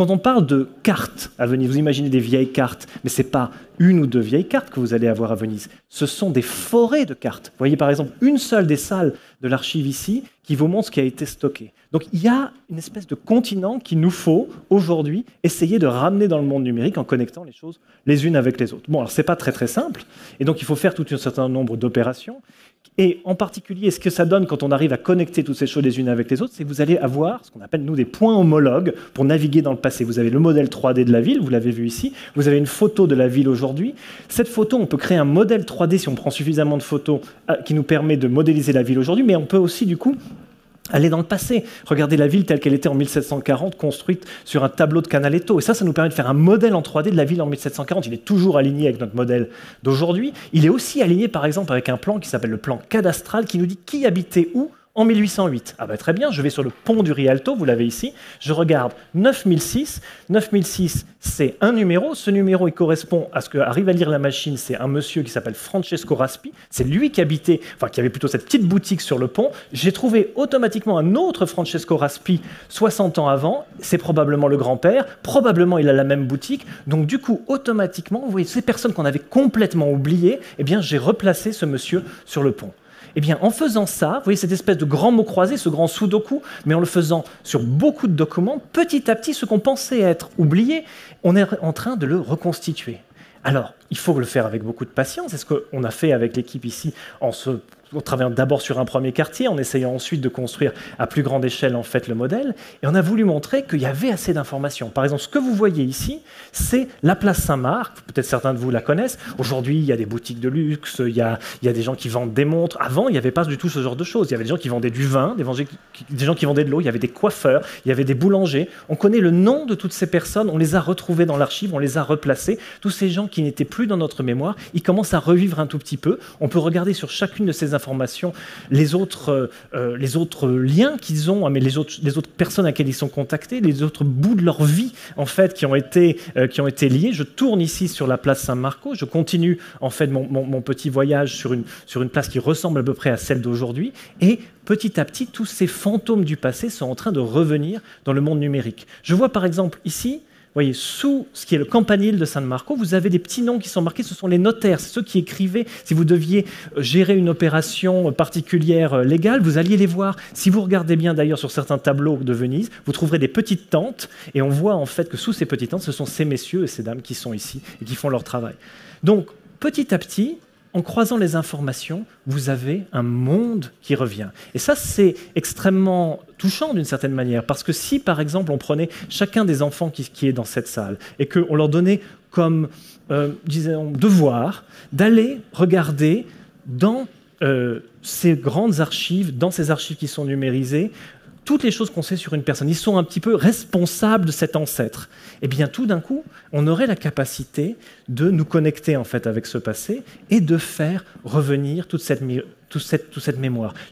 quand on parle de cartes à Venise, vous imaginez des vieilles cartes, mais ce n'est pas une ou deux vieilles cartes que vous allez avoir à Venise, ce sont des forêts de cartes. Vous voyez par exemple une seule des salles de l'archive ici qui vous montre ce qui a été stocké. Donc il y a une espèce de continent qu'il nous faut aujourd'hui essayer de ramener dans le monde numérique en connectant les choses les unes avec les autres. Bon, alors ce n'est pas très simple, et donc il faut faire tout un certain nombre d'opérations. Et en particulier, ce que ça donne quand on arrive à connecter toutes ces choses les unes avec les autres, c'est que vous allez avoir ce qu'on appelle, nous, des points homologues pour naviguer dans le passé. Vous avez le modèle 3D de la ville, vous l'avez vu ici, vous avez une photo de la ville aujourd'hui. Cette photo, on peut créer un modèle 3D si on prend suffisamment de photos qui nous permet de modéliser la ville aujourd'hui, mais on peut aussi, du coup, aller dans le passé. Regardez la ville telle qu'elle était en 1740, construite sur un tableau de Canaletto. Et ça nous permet de faire un modèle en 3D de la ville en 1740. Il est toujours aligné avec notre modèle d'aujourd'hui. Il est aussi aligné, par exemple, avec un plan qui s'appelle le plan cadastral, qui nous dit qui habitait où en 1808. Ah ben très bien, je vais sur le pont du Rialto, vous l'avez ici, je regarde 9006. 9006, c'est un numéro. Ce numéro, il correspond à ce qu'arrive à lire la machine, c'est un monsieur qui s'appelle Francesco Raspi. C'est lui qui habitait, enfin qui avait plutôt cette petite boutique sur le pont. J'ai trouvé automatiquement un autre Francesco Raspi 60 ans avant. C'est probablement le grand-père. Probablement, il a la même boutique. Donc du coup, automatiquement, vous voyez, ces personnes qu'on avait complètement oubliées, eh bien, j'ai replacé ce monsieur sur le pont. Eh bien, en faisant ça, vous voyez cette espèce de grand mot croisé, ce grand sudoku, mais en le faisant sur beaucoup de documents, petit à petit, ce qu'on pensait être oublié, on est en train de le reconstituer. Alors, il faut le faire avec beaucoup de patience. C'est ce qu'on a fait avec l'équipe ici en travaillant d'abord sur un premier quartier, en essayant ensuite de construire à plus grande échelle en fait le modèle. Et on a voulu montrer qu'il y avait assez d'informations. Par exemple, ce que vous voyez ici, c'est la place Saint-Marc. Peut-être certains de vous la connaissent. Aujourd'hui, il y a des boutiques de luxe, il y a des gens qui vendent des montres. Avant, il n'y avait pas du tout ce genre de choses. Il y avait des gens qui vendaient du vin, des gens qui vendaient de l'eau, il y avait des coiffeurs, il y avait des boulangers. On connaît le nom de toutes ces personnes, on les a retrouvées dans l'archive, on les a replacées. Tous ces gens qui n'étaient plus dans notre mémoire, ils commencent à revivre un tout petit peu. On peut regarder sur chacune de ces informations les autres liens qu'ils ont, mais les autres personnes à laquelle ils sont contactés, les autres bouts de leur vie en fait qui ont été liés. Je tourne ici sur la place Saint-Marco, je continue en fait mon petit voyage sur une place qui ressemble à peu près à celle d'aujourd'hui, et petit à petit tous ces fantômes du passé sont en train de revenir dans le monde numérique. Je vois par exemple ici, vous voyez, sous ce qui est le campanile de San Marco, vous avez des petits noms qui sont marqués, ce sont les notaires, c'est ceux qui écrivaient. Si vous deviez gérer une opération particulière légale, vous alliez les voir. Si vous regardez bien d'ailleurs sur certains tableaux de Venise, vous trouverez des petites tentes, et on voit en fait que sous ces petites tentes, ce sont ces messieurs et ces dames qui sont ici et qui font leur travail. Donc, petit à petit, en croisant les informations, vous avez un monde qui revient. Et ça, c'est extrêmement touchant d'une certaine manière, parce que si, par exemple, on prenait chacun des enfants qui est dans cette salle et qu'on leur donnait comme disons, devoir d'aller regarder dans ces grandes archives, dans ces archives qui sont numérisées, toutes les choses qu'on sait sur une personne, ils sont un petit peu responsables de cet ancêtre. Et bien tout d'un coup, on aurait la capacité de nous connecter en fait avec ce passé et de faire revenir toute cette mémoire.